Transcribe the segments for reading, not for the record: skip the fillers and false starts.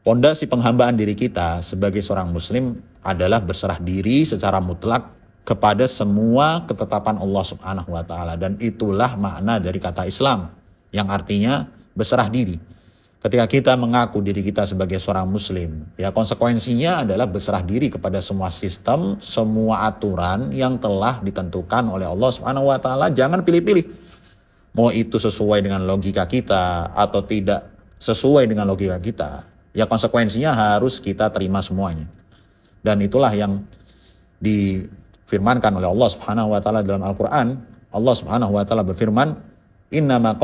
Pondasi penghambaan diri kita sebagai seorang muslim adalah berserah diri secara mutlak kepada semua ketetapan Allah Subhanahu wa taala, dan itulah makna dari kata Islam yang artinya berserah diri. Ketika kita mengaku diri kita sebagai seorang muslim, ya konsekuensinya adalah berserah diri kepada semua sistem, semua aturan yang telah ditentukan oleh Allah Subhanahu wa taala. Jangan pilih-pilih. Mau itu sesuai dengan logika kita atau tidak sesuai dengan logika kita, ya konsekuensinya harus kita terima semuanya. Dan itulah yang difirmankan oleh Allah Subhanahu wa taala dalam Al-Qur'an. Allah Subhanahu wa taala berfirman, Innama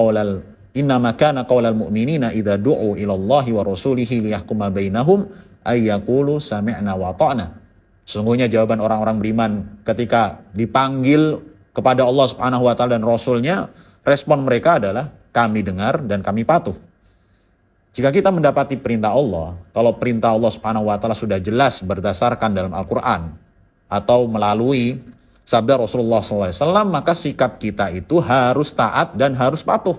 kana qaulal mu'minina idza du'u ila Allahi wa rasulihi liyahkuma bainahum ay yaqulu sami'na wa ata'na. Sesungguhnya jawaban orang-orang beriman ketika dipanggil kepada Allah Subhanahu wa taala dan rasulnya, respon mereka adalah kami dengar dan kami patuh. Jika kita mendapati perintah Allah, kalau perintah Allah Subhanahu wa taala sudah jelas berdasarkan dalam Al-Qur'an atau melalui sabda Rasulullah SAW, maka sikap kita itu harus taat dan harus patuh.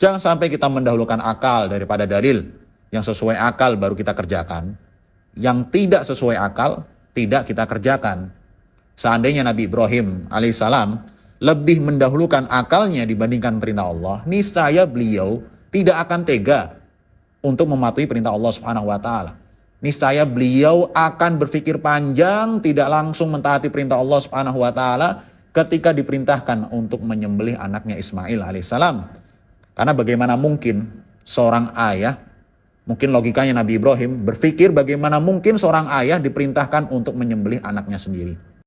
Jangan sampai kita mendahulukan akal daripada dalil. Yang sesuai akal baru kita kerjakan. Yang tidak sesuai akal tidak kita kerjakan. Seandainya Nabi Ibrahim alaihissalam lebih mendahulukan akalnya dibandingkan perintah Allah, niscaya beliau tidak akan tega untuk mematuhi perintah Allah Subhanahu wa taala. Niscaya beliau akan berpikir panjang, tidak langsung mentaati perintah Allah Subhanahu wa taala ketika diperintahkan untuk menyembelih anaknya Ismail alaihissalam. Karena bagaimana mungkin seorang ayah, mungkin logikanya Nabi Ibrahim berpikir bagaimana mungkin seorang ayah diperintahkan untuk menyembelih anaknya sendiri.